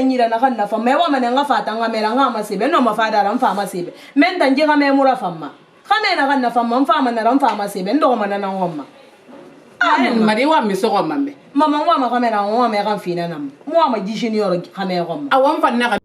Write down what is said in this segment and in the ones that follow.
Nyira na kan na fama wa mananga fata ngamela ngama sebe no mafada ram fama sebe men tanji game mura fama kame na kan na fama fama na ram fama sebe ndo mana na ngoma mari wa mi so goma me mama wa ma kamera wa me kan fina nam mo ma jishini yoro kame goma awon fa na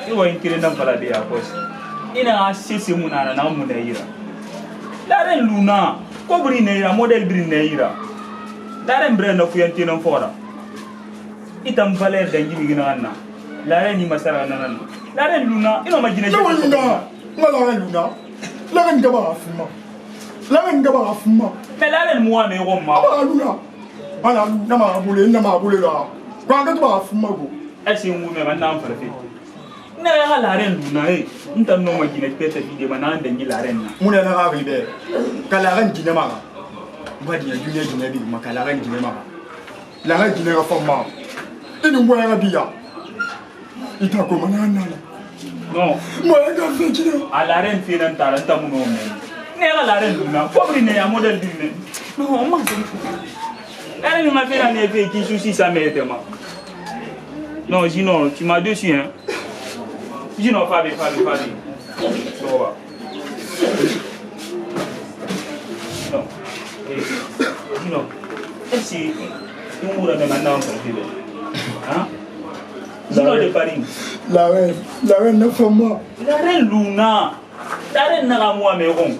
Iwa inkirenda mfalade ya kosi. Ina sisi munana na munaira. Laren luna ko buri neira model buri neira. Laren brenda kuyanti nan fora. Itam valer dangi bigina anna. Laren ni masara nanan. Laren luna ino majina luna. Laren luna. Laren gaba afuma. Laren gaba afuma. Me laren muwa me gomma. Aba luna. Ana luna ma bule la. Kwanga to afuma go. Esi ngume manam farfi. Na ya laren luna eh. Nta no majina pete fide manan dangi laren na. Muna na ga ribe. Kalaran jine ma. Badi ya dunya jine bi makalaran jine ma. Laren jine ga forma. Inu mwa ya biya. Ita ko manana. No. Mwa ga fekina. Alaren finan taranta mu no me. Ne ga laren luna. Pobri ne ya model dinne. No ma. Laren luna finan ne fe ki susi sa mete ma. Non, sinon, tu m'as dessus, hein. Sinon, Fabi. So, si imura me manna on perdido. Hein? Zero de Paris. La reine ne fait moi. La reine Luna. La reine n'a moi mais bon.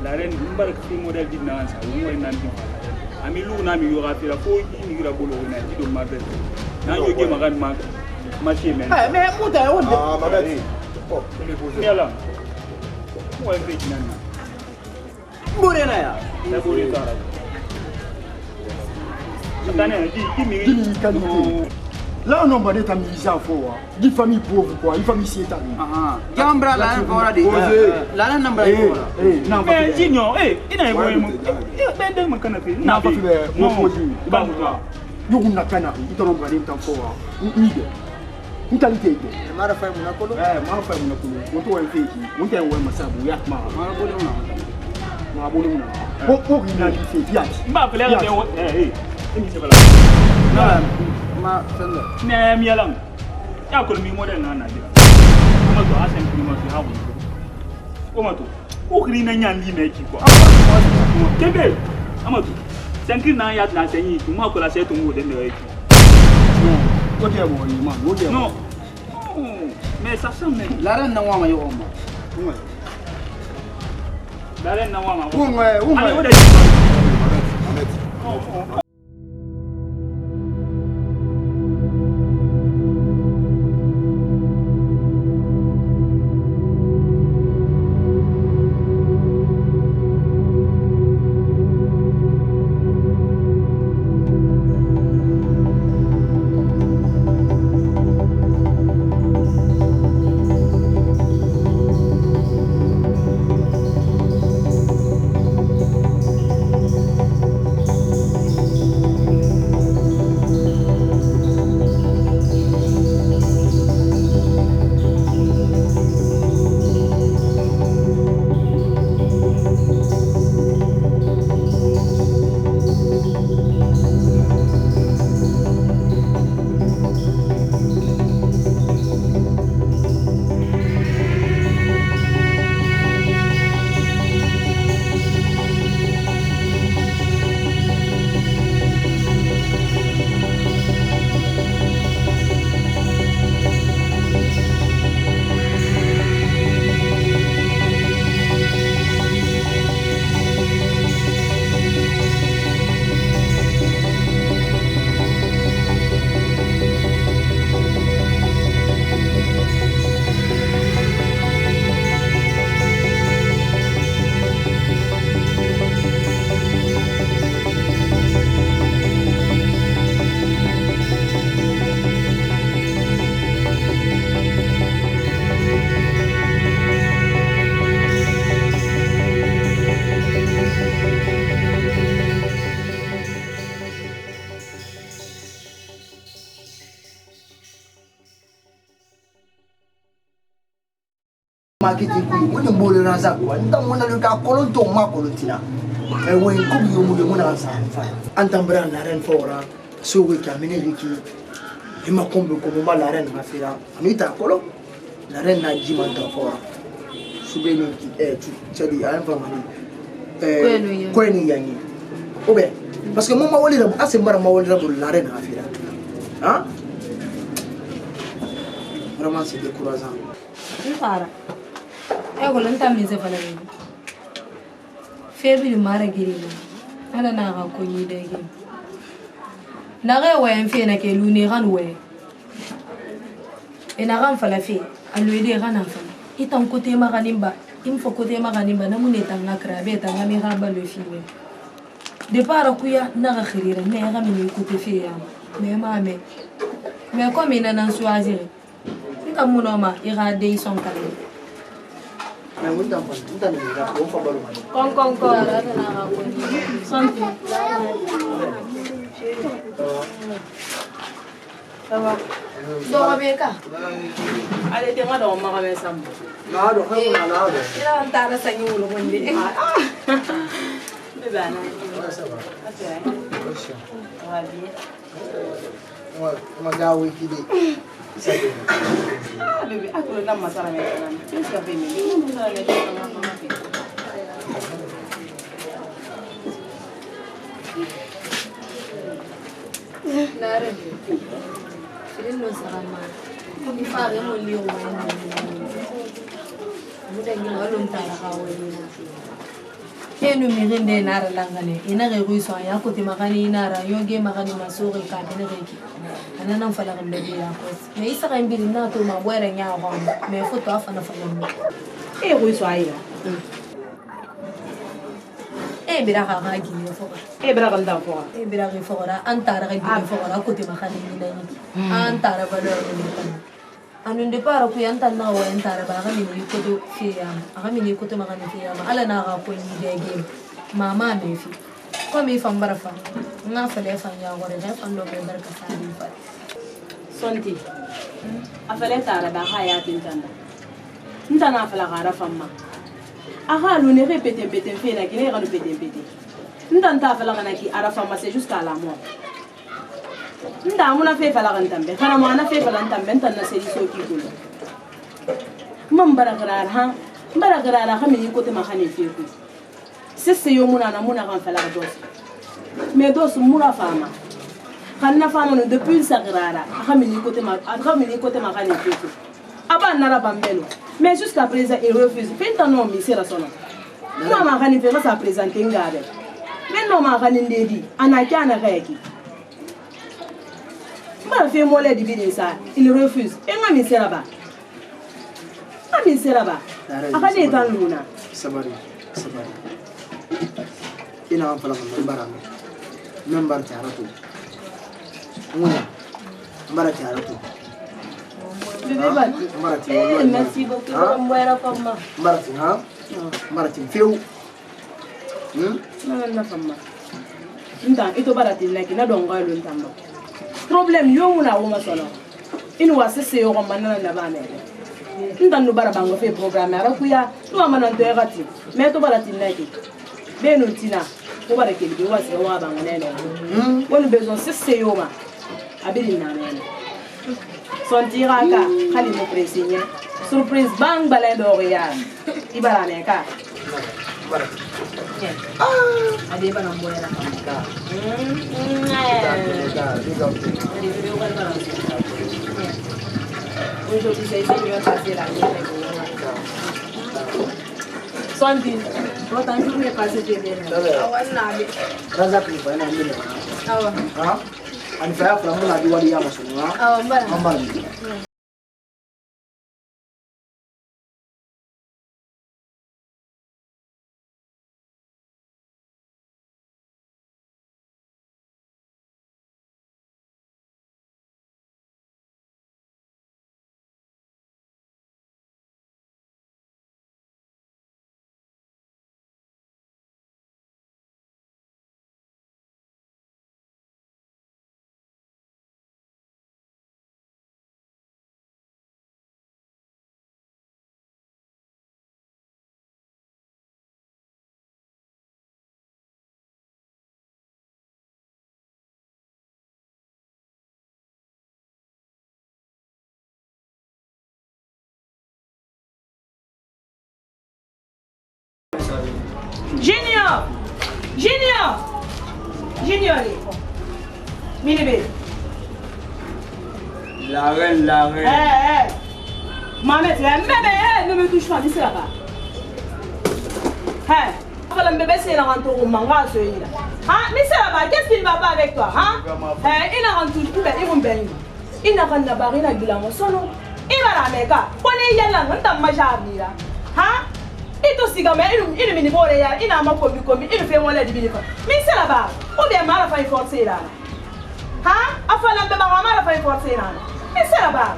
La reine mbark fi model di nan sa wo moy nan di ami lu na mi yora fi la fo ni gira bolo na di do mabel na yo ge magan ma ci men mais muta wonde ma bête. Oh, ni ala mo en be nan mbore na ya na bori tara atane di mi Dis-lui qualité. Là, on va être amusé à fond. Dis famille pauvre, quoi. Une famille c'est Gambra la fora di la na nambra non, mais junior ina yo mo ben den man kana fi na pas fait no ba mu ta yo na kana ito no ba dem tan fo ni de ni qualité de mara fay mu na ko ma fa mu na ko mo to wen feki mo te wen masabu ya ma ma bo le na ko na ni feki ya ba fele ga imi se bala ma sanda ne mi yalam ya ko mi model na na dira ma to asen ko ma fi hawo ko ma to o kri na nya li na ki ko kebe amatu senkri na ya na senyi tu ma ko la se to ngo de ne ki ko de mo ni ma mo de non mais ça sent même la ran na wa ma yo ma la reine na wa ma ouais allez ouais Marketing ku woni mbole raza ko nta mona lu ka kolon to ma kolon tina e wo ko bi mu de mona sa fa antambra la ren fora so we ka mene liki e ma kombe ko ma la ren ma fira ni ta kolo la ren na ji man ta fora su be ni tu chadi an fa mani ko ni yangi o be parce que mo ma wali rabu ase mara ma wali rabu la ren ma fira hein vraiment c'est décourageant Fara. Ego lanta mize fala ni. Febi mara giri. Ana na ga ko yi de gi. Na ga wa en fe na ke lu ni ran we. Ena ran fala fe. Alu ide ran an fala. Itan kote ma ganimba. Im fo kote ma ganimba na mune tan na krabe tan ga mi ga ba le fi we. De para kuya na ga khirira me ga mi kote fe ya. Me ma me. Me ko mi na nan choisir. Ika munoma ira de son kale. Mais on t'a pas dit, on fa balo mani. Kon ara na ga ko ni. Santi. Ça va. Do ga be ka. Allez, t'es madame ma ramène ça. Na do ha na na do. Ira antara sanyi wulu gonde. Bébé ana. Ça va. Ça va bien. Ouais, ma ga wiki de. Ça Ah bébé, à quoi la masala maintenant? Qu'est-ce que fait mais? Nous allons aller dans ma fille. Nare. Filin no sarama. Ni fare mo liyo wa ni. Muda ni alon tara ka wani na. Enu mirinde nara langane. Ina re ruiso ya ko te magani nara yoge magani masore ka ne reki. Ana nan fala kan bebe ya ko. Me isa kan bi na to ma bwere nya ko. Me foto afa na fala mo. Eh ruiso aïra. Bira ka ga gi fo. Bira kan da fo. Bira ga fo ra antara ga gi fo ra ko te magani ni na ni. Antara ba do ni tan. Anu de para ku yan tan na wa antara ba ga ni ko do fi ya. Aga mi ko to magani fi ya. Ala na ga ko ni de ge. Mama me fi. Ko mi fam bara fa. Na fa le fa ya gore ga fa ndo be barka fa ni fa. Santi. Afale tara ba haya tintanda. Ntana afala gara famma. Aha lu ne répéter fe na ki ne ga lu pété. Ntanta afala kana ki ara famma c'est jusqu'à la mort. Nda muna fe fala kan tambe. Kana mo ana fe fala tambe ntanna seri so ki gulo. Mam baragara ha. Baragara ha mi ko te ma khane fe ku. Sese yo muna na muna kan fala dos. Mais dos mura fama. Kana fama no depuis sagrara. Ha mi ko te ma khane fe ku. Aba nara bambelo. Mais jusqu'à présent il refuse. Fin tan no mi sera sono. Non ma khane fe sa présenter ngade. Mais non ma khane ndedi. Ana kana reki. Ma fait mollet de bien ça, il refuse. Et moi, je suis là-bas. Je suis là-bas. Je suis dans l'una. Sabari. Ina an fala kan bara me. Member tarato. Muna. Bara tarato. Bébé, merci beaucoup. Mbara fama. Marati ha? Marati feu. Na fama. Nda ito barati naki na donga lu ntamba. Problème yo muna wo masono. Inu wasese yo manana na bana. Nda no bara bango fe programme ara kuya. Tu amana ndo egati. Me to barati naki. Beno tina. Ko bara ke bi wase wa banga nene. Wonu besoin sese yo ma. Abili na nene. Son tiraka khali mo presinya. Surprise bang balai do ya. Ibara ne ka. Ada apa nak buat apa? Aujourd'hui, c'est ici, nous passer la nuit. Santi, votre journée passée bien. Raza kripa ina mbele. Ha? Anifaya kwa mwana diwali ya masomo. Ha? Mbali. Junior! Junior! Mini La reine. Maman, ne me touche pas, dis là-bas. Le bébé, c'est la rentrée au manga. Mais c'est là-bas, qu'est-ce qu'il ne va pas avec toi? Il a rentré tout, il va bien. Il n'a pas de barre, il a dit la moisson. Il va la mettre. On est là, on t'a majabli là. Il te signe, il est mini il a ma combi, il fait moins de billes. Mais c'est là-bas, on est mal à faire forcer là. Enfin, la bébé mal à faire forcer là. Mais c'est là-bas.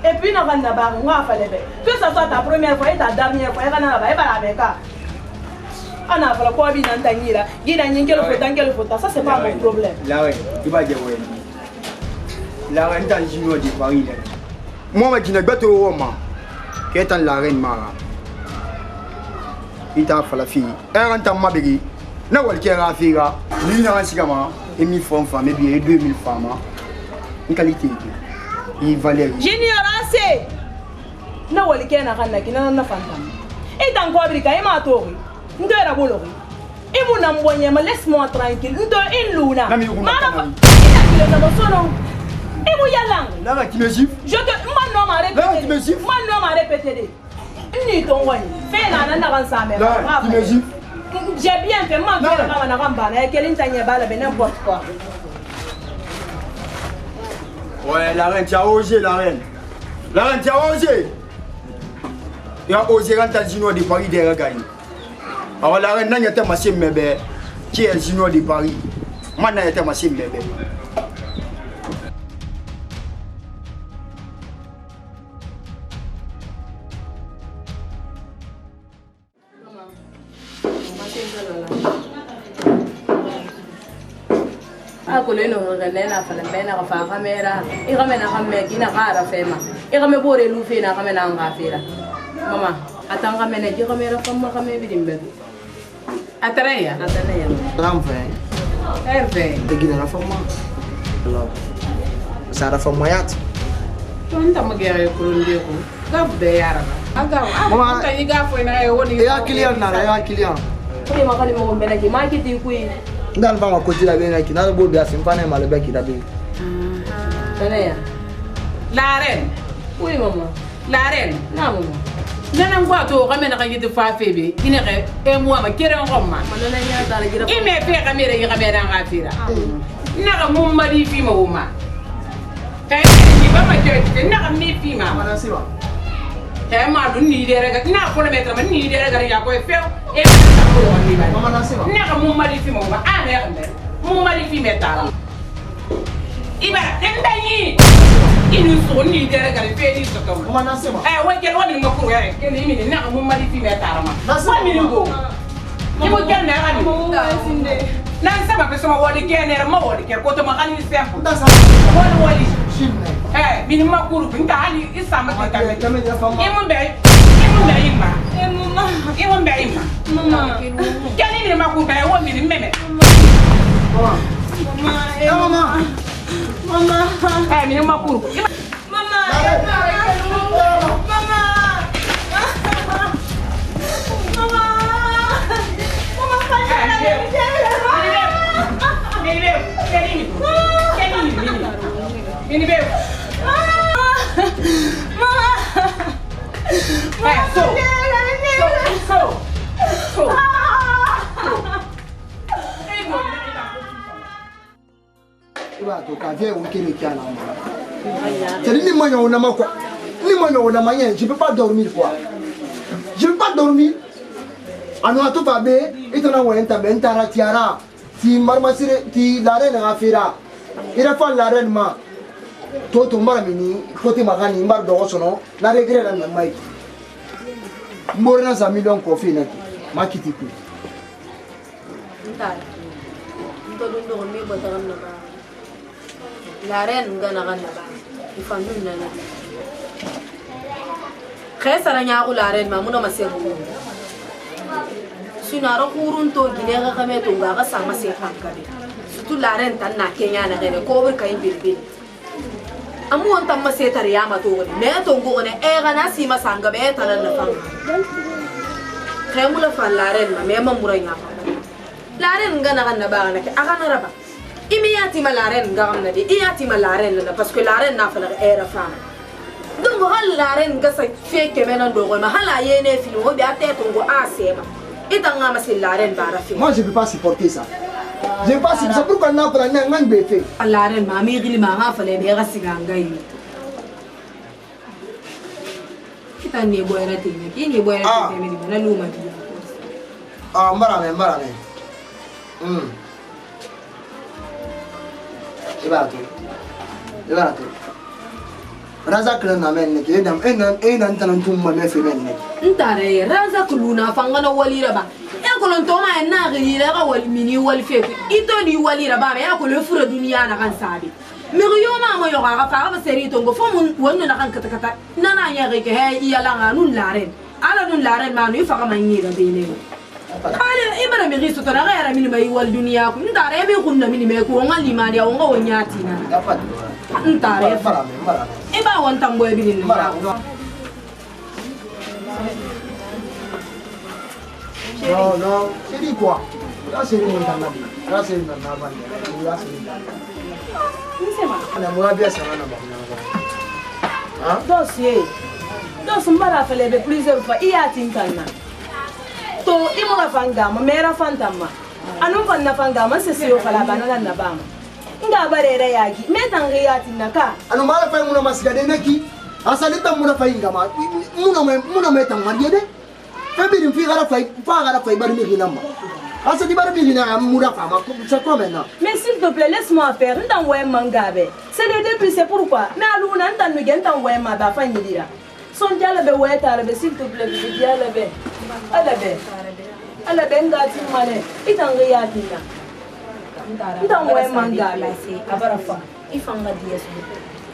Et puis, on va là-bas, on va faire les bébés. Que ce soit ta première fois et ta dernière fois, on va là-bas, on va la mettre. On a fait quoi, bien entendu là. Il y a une photo, ça c'est pas mon problème. La reine, tu vas dire oui. La reine dans le junior de Paris. Moi, je ne sais pas trop. Qui est la reine Mara? Il t'a fait la fille. Elle rentre en mabéri. N'a pas le fille. Lui, il a un cigare. Et 1000 francs, mais bien 2000 femmes. Une qualité. Il valait. Junior, assez. N'a pas le qui n'a pas de et dans quoi brica, il m'a touré. Nous devons la boulogne. Et mon amboyé, laisse-moi tranquille. Nous devons une luna. Il a dit le nom de son nom. Et vous y allez. Là, tu me gifles. Je te. Mon nom a répété. Mon nom a répété. Ni ton wani. Fais la nana dans sa mère. Là, tu me gifles. J'ai bien fait. Moi, je vais faire un ramba. Et qu'elle n'intègne pas n'importe quoi. Ouais, la reine, tu as osé, la reine. La reine, tu as osé. Tu as osé rentrer dans le de Paris derrière Gaï. Alors, la reine, n'a pas massé mes bébés. Qui est le junior de Paris? Moi, n'a pas massé mes bébés. Aku le no na fala bena ka fa kamera I ga mena ga me kina ga ra fema I ga me bore lu fe na ga mena nga fera mama atanga mena ki kamera fa ma ga me bidimbe Atreya Ramfe. Herve Begina na fama. Allah. Sara fama yat. Tonta magere kurunde ko gabbe yara aga Mama, ta yiga fo na e woni Ya kilian na ya kilian. ko ma kali mo mbena ki ma ki ti ku Ndal ba ma koti la bena ki na bo bi asim fa na ma le be ki da be. ya la reine oui maman la reine na maman nana ngwa to ga mena ga yidi fa febe ine ge e mo ma kere ngomma manana nya dara gira ime fe ga mere yi ga mena ga fira na ga mum mari fi ma wuma kay ni ba ma ke na ga mi fi ma Mana siwa. kay ma du ni dere ga na ko le metra ma ni dere ga ya ko e fe e ta ko lo ni ba Mama na siwa. na ga mum mari fi ma wuma a ne ga mum mari fi meta iba ndani inu so ni dere ga fe ni so ko Mama na siwa. wa ke lo ni makuru ya ke ni mi na ga mum mari fi meta ma wa mi ni go ki mo ke na ga ni nan sama pe sama wodi ke ne ma wodi ke ko to ma kan ni sempo Nda sa. wodi Shimne. min makuru binta hali isama ke Kame kame ja fama. imun be ima imun be ima kani ni makuru be wo mi meme Mama. Mama. min makuru Ini beb. Iba to ka vie o kele kia na mama. C'est ni mo yo na ma quoi. Ni mo yo na ma yen, je peux pas dormir quoi. Je peux pas dormir. Ano atu fa be, itona wo enta be enta ra tiara. Ti marma sire ti la reine na afira. Ira fa la reine ma. Toto mara mini côté magani mbar do sono na regret na mai. Morna za million coffee na makiti ku. Ntar. Nto dundo ko mi botagan na ba. Laren ngana kana ba. Ifandun na na. Khaysara nya ko laren ma muna masego ko. Sunaro kurun to ginega kame to ga sama se hankade. Sutu laren tan na Kenya na gene ko ber kay bilbil. Amu on tamma se tar yama to ne to go ne e gana si masanga be tanan na fam. Kamu fan laren ma memang murahnya apa? Laren enggak nak nabang nak akan apa? Imi yati malaren enggak kam nadi, iyati malaren lana pas ke laren nafala era fama. Dungu hal laren enggak sa fake menan dogo ma hala yene film o biate tungu asema. Ita nga masil laren bara fi. Moi je peux pas supporter ça. Je peux pas supporter ça pourquoi na fala ngang befe. Laren ma mi gili ma ha fala be gasiga ngai. Kita ni boy rati ni, ini boy rati ni na luma dia. Ah, marame. Ibarat. Raza kena namen ni, enam tanan tumma me fe men ni. Ntare raza kuluna fangana walira ba. Ya kolon toma na gila ga wal mini wal fe. Ito ni walira ba ya kolon fura dunia na kan sabi. Miriyo ma yo ga fa ga seri to go fo mun wonno na kan kata nana ya ga he iya la nganun laren. Ala nun laren ma no fa ga manyi da bele. Ala ibara mi riso to na ga yara mini mai wal dunia ku ntare be kunna mini me ko ngali ma dia ngo wonyati na. Dapat. Ntare Marame. Iba wan tamboy bilin na. No. Seri quoi? Là c'est une tanabi. Là c'est une nabandi. Là c'est une. Ana mo abia sana na ba. Hein? Dos mbara fele be plusieurs fois iya tinkana. To imora fangama mera fantama. Anu fanna fangama se siyo kala banana na bama. Nga barere yagi metangi yatinaka. Anu mala fa muna masigade neki. Asalita muna fa ingama. Muna metang mariede. Fabirin fi gara fa bari mi ginama. Asa di bari mi gina mura fa ma c'est quoi maintenant? Mais s'il te plaît, laisse-moi faire. Ndan ouais mangabe. C'est le début, c'est pourquoi. Mais aluna ndan nu gen tan ouais ma ba fa nyidira. Son diala be ouais tarbe s'il te plaît, je diala be. Ala be ngati mane. Itangi yatina. Ndan ouais mangabe. Abara fa. Ifanga dia so.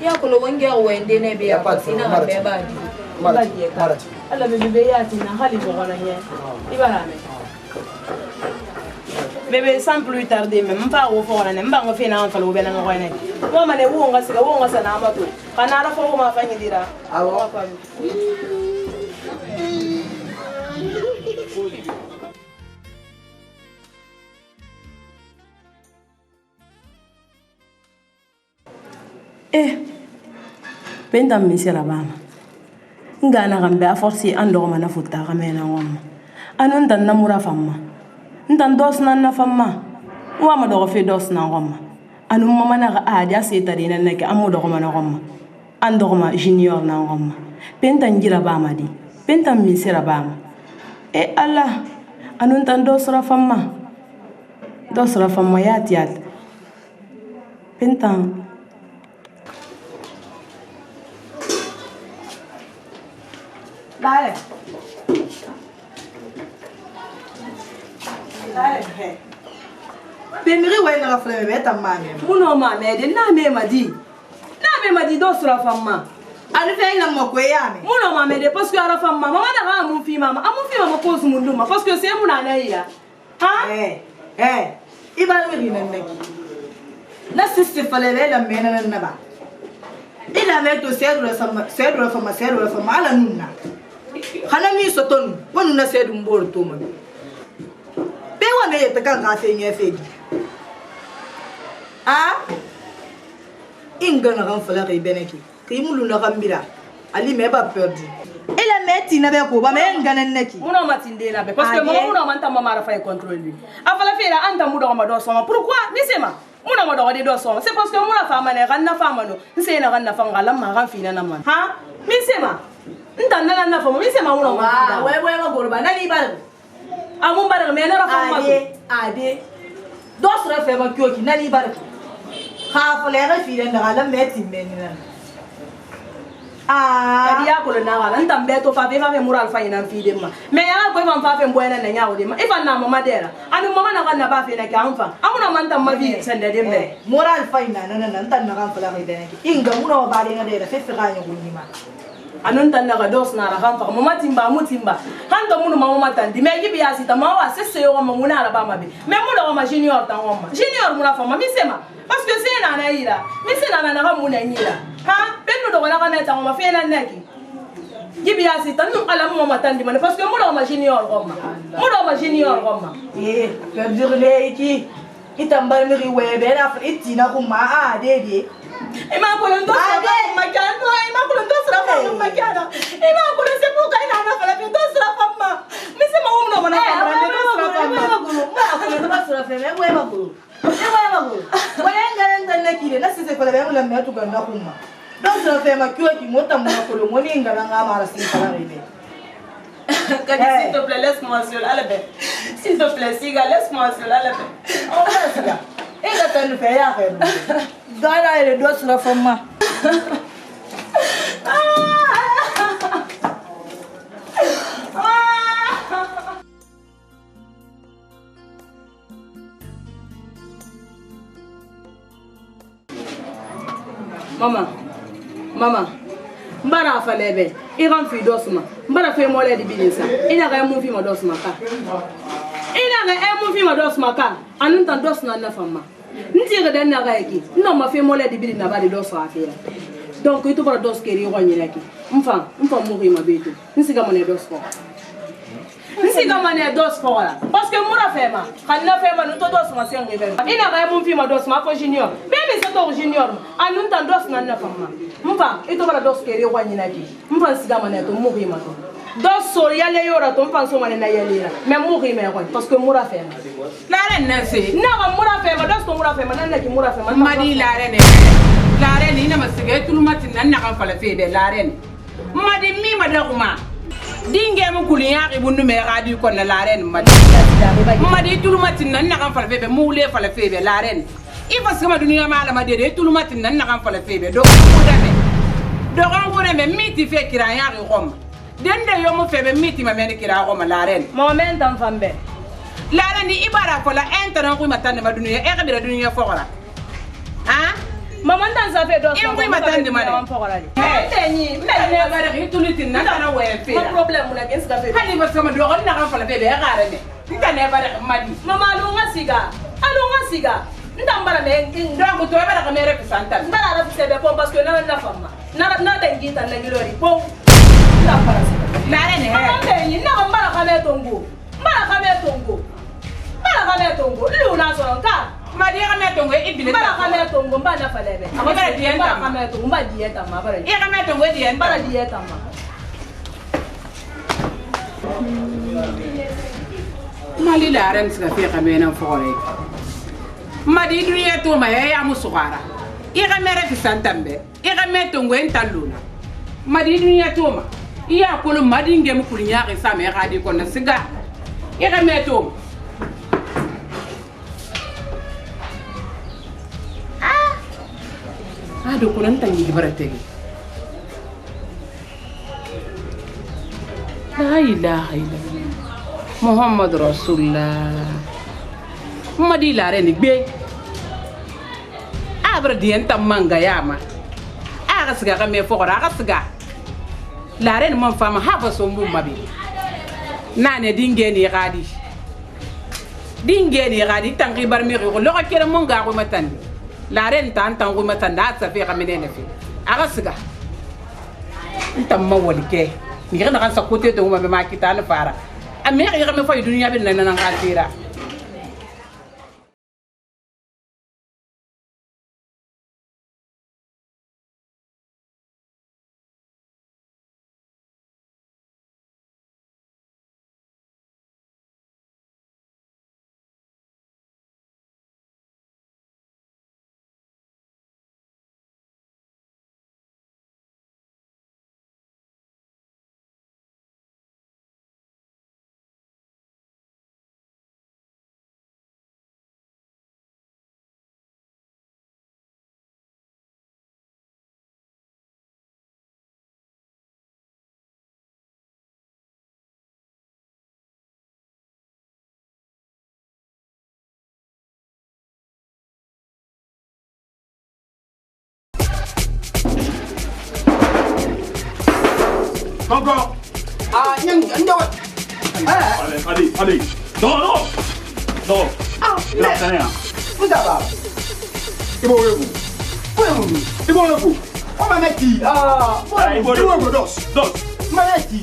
Ya kolo wonge wende ne be ya pasina be ba di. Marat. Ala be be yatina hali bo gona nye. Ibarame. Bébé sans plus tarder même pas au fond on n'aime pas on fait n'en fallo bien en roine moi mané où on va ça n'a pas tout quand on a fait on va faire dira ah bon pendant monsieur là-bas ngana gambe a forcer ando mana futa gamena ngom anon tan namura famma ntan dos nan na famma wa ma do fe dos na ngom anu mama na a dia seta dina nek amu do ma na ngom ando ma junior na ngom pentan jira ba ma di pentan monsieur ba ma e Allah anu tan dos ra famma yat pentan Dale. Benri ouais na flemme beta mame. Muno mame de na me madi do sura famma. Anu fe na mo ko yame. Muno mame de parce que ara famma mama na ga mun fi mama ko su munduma parce que c'est muna na ira. Ha? Ibal mi rina neki. Na siste fale la mena na ba. Ila me to sedro fama ala nunna. Hana mi soton wonu na sedu mbor to mo. Pe wa me yeta kan ka fe nyefe. Ah? Inga na kan fala kay beneki. Kay mulu na kambira. Ali me ba perdu. Ila meti na be ko ba me ngana neki. Muno matinde la be parce que muno manta mama ra fa contrôle lui. Afala fe la anta mudo ma do soma. Pourquoi? Nisema. Muno ma do de do soma. C'est parce que mura fa mane ganna fa mano. Nse na ganna fa ngala ma gan fina na man. Ha? Nisema. Ntanda na fa mo nisema muno ma. Wewe ma gorba na ni bal. Amun bar me na ra fa ma. Ade. Dos ra fe ma kyoki na ni bal. Ha fa le ra fi na gala meti menina. Kadi ya kolo na wala ntambe to fa mural fa ina fi dem ma me ya ko fa fe mboena na nyawo dem ma ifa na mama dera anu mama na kan na ba fe na ka amfa amuna man tam ma vi sende dem be moral fa ina na ntan na kan fa la ga dena ki inga muna ba de na dera fe fe ga nyu ni ma anu ntan na ga dos na ra kan fa mama timba mutimba kan to munu mama tandi me gibi ya sita ma wa sese yo ma muna ra ba ma be me mu do ma junior tan ma junior muna fa ma mi sema parce que c'est na na ira mi se na na ga muna nyira ha pendo do na kana ta ma fe na neki Gibi asita nous ala mo matandi man parce que mo do ma junior goma. Mo do ma junior goma. Per dire iki itambal mi riwebe na itina kuma dede. Ima ko ndo sra magano, ima ko ndo sra magano. Ima ko se po kai na fala ndo sra famma. Mi se ma umno mana ka ndo sra famma. Ma ko ndo sra feme we magulu. Wala ngara ndana kile na sise fala be mo la metu ganda kuma. Ndo sra feme kyo ki mota mo ko lo moni ngara ngama sin fala rebe. S'il te plaît, laisse-moi seul. Allez, s'il te plaît, Siga, laisse-moi seul. Allez, on va Siga. Et là, tu ne fais rien. Gana et le dos sur la femme. Maman. Mbara falebe iran fi dosma mbara fe mole di bilisa ina ga mu fi ma dosma ka anun tan dosna na fama nti ga dan na ga yaki no ma fe mole di bilina ba di doso afira donc itu bara dos keri ko nyina ki mfa mu ri ma beto nsiga mone dos ko la parce que mura fe ma kanna fe ma no to dos ma sen ngebe ina ga mu fi ma dos ma ko junior bebe se to junior anun tan dos na fama mfa ito bara dos keri ko nyina ki mfa siga mane to mu ri ma to dos so yale yora to mfa so mane na yale mais mu ri ma ko parce que mura fe ma la ren na se na ga mura fe ma dos to mura fe ma nan ki mura fe ma madi la ren ina masige tulumati nan na kan fala fe be la ren madi mi madakuma dinge mu kuliya ibunu me radi ko na laren madi tulumatin nan na kan fala febe mu le fala febe laren ifa sama duniya mala madi de tulumatin nan na kan fala febe do ko dame miti fe kira ya ri dende yo mu febe miti ma men kira goma laren moment am fambe laren di ibara ko la entran ko matande ma duniya e kabira duniya fokora ha maman dan sa fe do so ko matande ma teni mais ba de tulutin nan na we fe pas problème na gen ska fe hali ba sama do ko na kan fala febe ya gare ne tikane ba de madi mama lu ngasiga ndambara me donc to ba de mere pesanta ndara ra sebe po parce que na fama na dengita na gilori po la para la rene mama teni na mbara kame tongo lu na so ka madi kame tongo ibile mbara kame tongo mbana falebe mbara dienta kame tongo mba dieta ma bara kame tongo dienta mbara dieta ma mali la ren ska fi kame na fore madi dunia to ma ya musugara kame re santambe kame tongo entaluna madi dunia to ma iya ko madi ngem kulinya ke sa me gadi ko na siga kame to do ko nan tangi barategi la ilaha illallah muhammad rasulullah madi la ren gbe abra dien tam manga yama aga siga ka me fokora aga siga la ren mon fama ha fa so mbum mabi nane dingeni gadi tangi bar mi ko lo ka kere mon ga ko matandi la ren tan ko matanda sa fi kamene fi aga siga ntam ma wolike ni gana kan sa kote to ma ma kita na fara ame ga me fa dunya bin nan nan katira Encore. Ah, allez. Non. Ah, vous d'abord. C'est bon, vous. On va mettre qui? Dos. Maneti.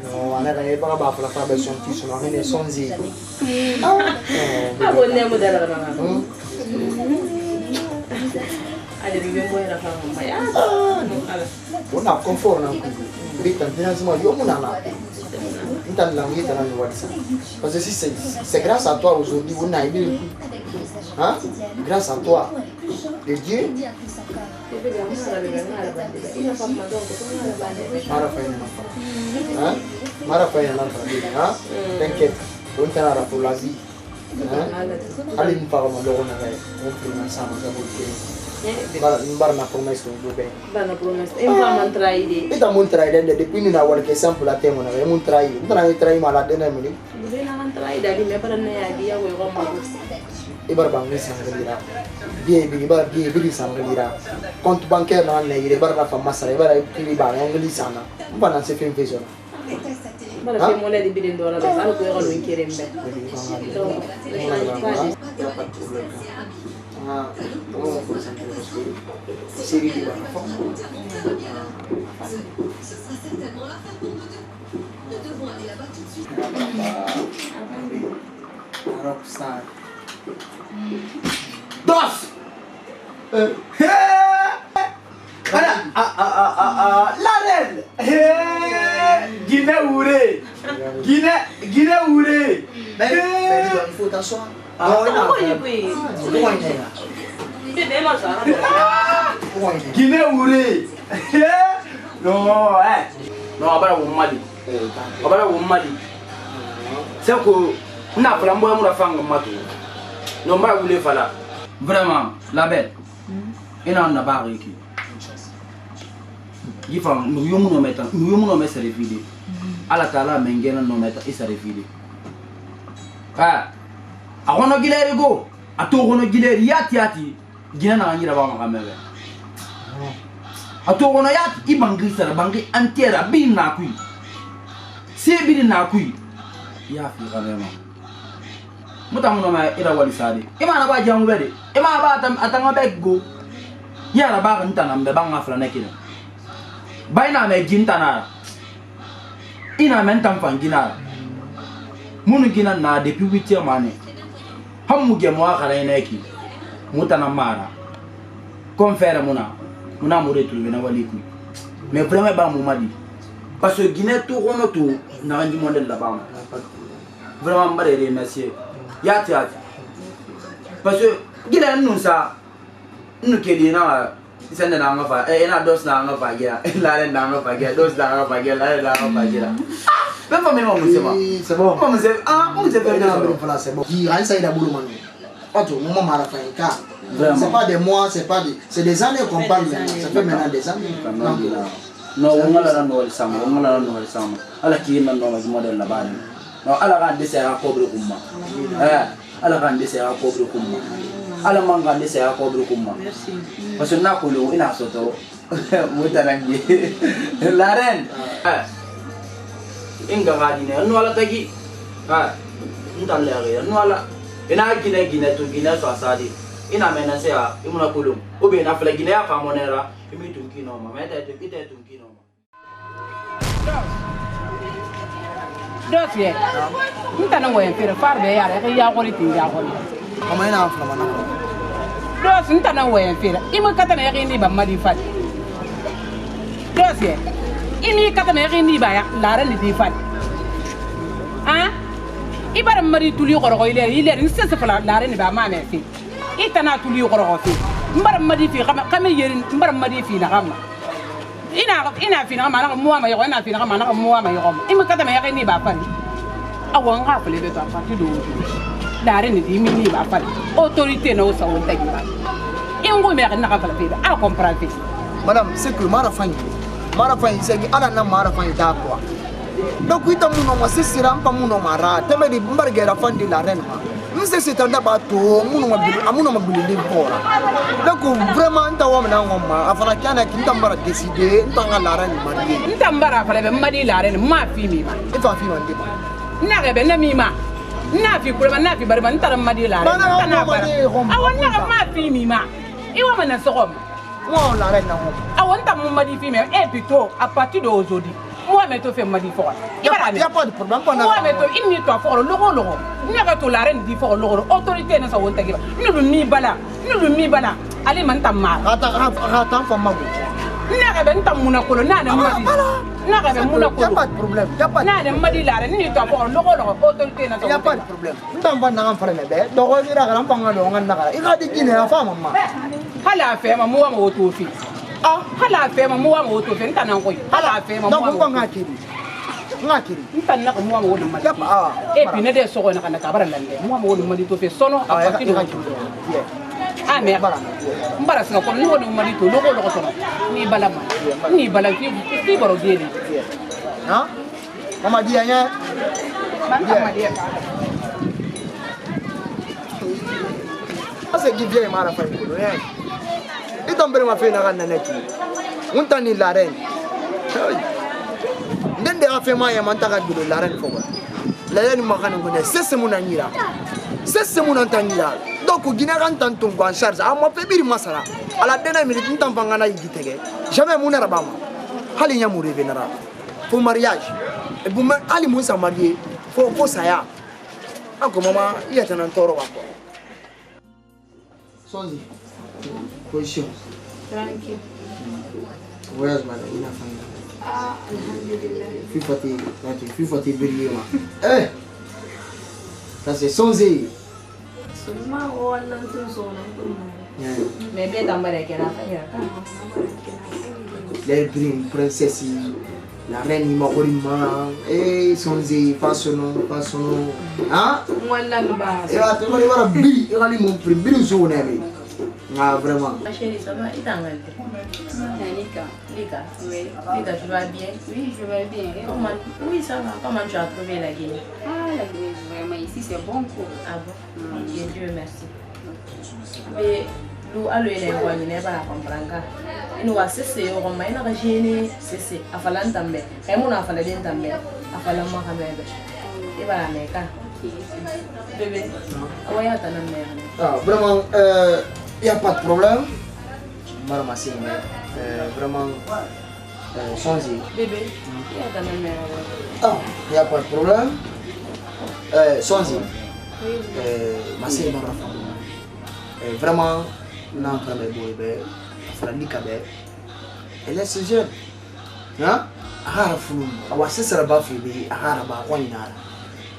No, anak saya pakai bapa lah, pakai baju yang tisu, nak ini sonzi. Aku ni mau dah nak. Ada bimbing boleh nak faham ya. Pun nak komfort nak. Berikan tidak semua dia pun nak. Entah lagi tanah luar sana. Parce que si c'est grâce à toi aujourd'hui, on a eu, hein? Grâce à toi, de Dieu. Mara faina na t'inquiète, on t'en pour la vie. Allez nous parler de l'on avait, on fait ensemble ça vous barna promesse do bem. Barna promesse. Em trair. Eta mun trair depuis nous avoir que exemple la temo na mun trair. Mun trair malade na mini. Bena man trair dali me para na ya dia we ko mago. Ibar bangi sangalira. Bien bigi sangalira. Compte bancaire na na ire barna fa masara ibar kili ba ngeli sana. Mbana se film vision. Bara ke mo le di bidin do la ba ko ko no kirembe. Vamos concentrar nos filhos. Série de barra. Rockstar. Dos. La reine. Guinée Ouré. Guinée Ouré. Mais il faut t'asseoir. Guinée Ouré. Non, non, abara Mali. Abara Mali. C'est que n'a pas l'amboie mon affaire matou. Non, pas voulu faire. Vraiment, la bête. Il n'en a pas réussi. Il faut nous nous mettre sur les vidéos. À la tala, mengena nous mettre sur les vidéos. Ah. Arono gileri go atogono gileri yati gina na ngira ba makamebe atogono yati ibangi sara bangi antiera bin na kui sebi na kui ya fi kamema mutamuno ma ira wali sadi imana ba jamu bede imana ba atanga beggo yara ba kan tanam be banga fla nekina bayna me gintana ina men tam fangina munu gina na depuis 8e mane hamu ge mo akara neki mutana mara confère muna mo retrouver na wali ku mais vraiment ba mo madi parce que Guinée tout rono tout na ngi modèle la ba vraiment mbare remercier yati parce que Guinée nous ça nous keli na sende na ngafa na dos na ngafa gya la ren na ngafa gya dos na ngafa gya la ren na ngafa gya même pas même c'est bon. On sait c'est bon. Qui a essayé d'abouler mon c'est pas des mois, c'est des années qu'on parle maintenant. Ça fait maintenant des années. Non, on va la nouvelle sama, on va la nouvelle sama. Ala qui est maintenant le modèle là-bas. Non, ala quand dessert à cobre kumma. Ala quand dessert à cobre kumma. Ala manga dessert à cobre kumma. Parce que n'a kolo ina soto. Mutarangi. La reine. Inga gadine, no ala tagi. Ntan lere, no ala. Ina Guinée to Guinée so asadi. Ina menase ya imuna kolo. Obe na fla Guinée ya famonera. Imi tunki no ma, meta tunki no ma. dossier ntana woyen fere far be yare ke ya gori tin ya gori kama ina afla mana dossier ntana woyen fere ima katana yake ni ba madi fat dossier imi katana yake ni ba ya lara ni di fat ah ibara mari tuli goro ile ni sese fala lara ni ba ma me fi itana tuli goro fi mbar madi fi kama yerin mbar madi fi na kama ina fi na kama na muwa ma yo ina fi na kama na muwa ma yo ima katana yake ni ba fat awan ga fele be to parti do dare ni di mini ba fale autorité no sa won tagi ba ingo me ga na ka fale be a comprendre madame c'est que mara fanyi c'est que ala na mara fanyi da quoi donc ita muno ma sisira mpa muno mara teme di mbargera fandi la reine ma c'est tanda ba to muno ma bilindi bora donc vraiment nta wa na ngoma afana kana kinta mbara décider nta la reine mari nta mbara fale be madi la reine ma fi mi ma ifa fi mandi na ga be na mi ma na fi kurema na fi barba nta madi la reine na bara awon na ma fi mi ma iwa mana sogom mo la reine na ngoma awon ta mo madi fi mi et plutôt à partir d'aujourd'hui moi me to fait madi fo y a pas de problème pas moi me to inni to fo logo nyaga to la reine di fo logo autorité na sa won tagi nulu mi bala ali man tamma ata fa mago naga ben tamuna ko na na madi naga ben muna ko y a pas de problème y a pas na na madi la reine ni to fo logo autorité na sa y a pas de problème ndam ba na ngam fare me be do ko dira ga mpanga do ngan na i ga di gine afa mama hala fe ma muwa mo to fi hala fe ma muwa mo to fi ntana ko hala fe ma donc ko ngakiri ntana ko muwa mo madi et puis ne de so ko na kana ka bara lande muwa mo madi to fi sono a partir de ah mais mbara sina ko ni woni mari to logo sono ni balama ni balaki fi baro dieni ha mama dia nya mama dia asa givie mara fa ko ya itombere ma fe na kana neki unta ni la reine ndende afe ma ya mantaka gulo la reine fo la reine ma kana ko ne sese munanyira donc Guinée kan tanton en charge a mo pe biri masara ala dena minute ntan fangana yigitege jamais mon rabama hali nya mouré vénéra pour mariage et pour ali mon sa marié faut ça ako mama iya tanan toro wako sonzi position Tranquille. voyage madame ina fanga Alhamdulillah. fifati biri ma ça c'est sonzi Semua orang tu seorang tu. Maybe tambah kira kaya kan. Les princesse la reine Makorima sonzi fasono hein Mualla nubah. et là tu vas voir biri il va lui montrer biri zone ah vraiment Ma chérie, ça va? Et t'engages? Lika, oui. Lika, tu vas bien? Oui, je vais bien. Et Comment? Oui, ça va. Comment tu as trouvé la Guinée? Ah, la Guinée, vraiment, ici, c'est bon cours. Ah bon? Dieu merci. Mais, nous, allons y aller, on n'est pas à comprendre. Nous, on va cesser, on va y aller, gêner, cesser. À faire l'entendre. Et moi, on a fait l'entendre. À faire l'entendre quand même. Et voilà, mec. Bébé, on va y aller. vraiment il y a pas de problème madame Assine vraiment sonzi Bébé, il y a ta il y a pas de problème sonzi ma sœur m'a rafale vraiment non vraiment boy frandi kabe elle est jeune hein ahara fulu awa sesara ba fi bi ahara ba ko inara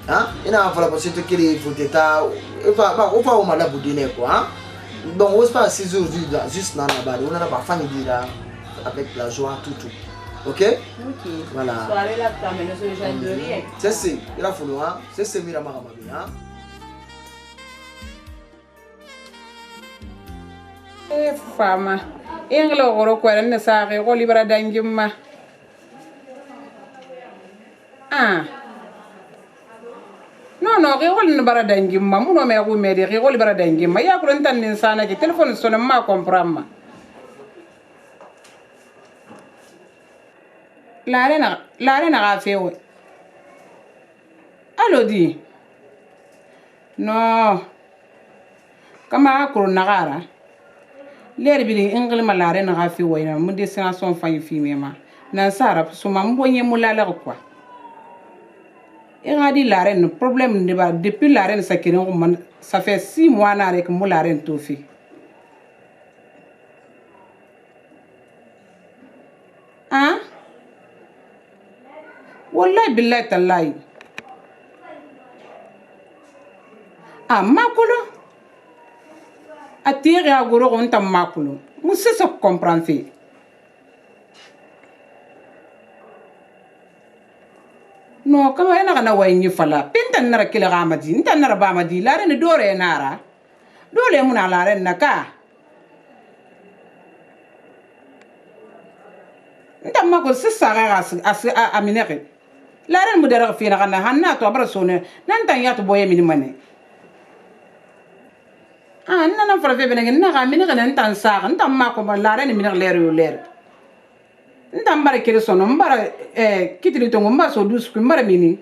hein ina fala parce que kiri futeta o fa o mala budine quoi hein donc on se passe 6 jours juste dans la barre on a pas famille dire avec la joie tout OK voilà soirée là tu amènes ce genre de rien c'est il a fallu hein c'est mira mama hein fama inglo goro ko ran sa ko libra dangimma no ke wol bara dangimma muno me ko me de ke wol bara dangimma ya ko tan nin sana ke telephone sona ma comprendre la rena ga fewo allo di no kama ko nagara ler bi ingil ma la rena ga fewo ina mun destination fa yi fi mema nan sara suma mbonye mulala quoi Et on a dit la reine, le problème depuis la reine, ça fait 6 mois que moi la reine tout fait. Hein? Wallahi billahi tallahi. Ah, makulu. Atire à goro on ta makulu. Mousse ça comprend fait. No, kama yana kana wayin fala. Pintan nara kila gamadi, intan nara bamadi, la reine dore nara. Dole muna la reine naka. Intan mako sissa ga aminere. La reine mudara fina kana hanna to abra sone. Nantan ya to boye minimane. Ah, nana fala fe benenge na ga aminere nantan sa, intan mako la reine minere ler. Ndambara kele sono mbara kitiri tongo mba so dus ku mbara mini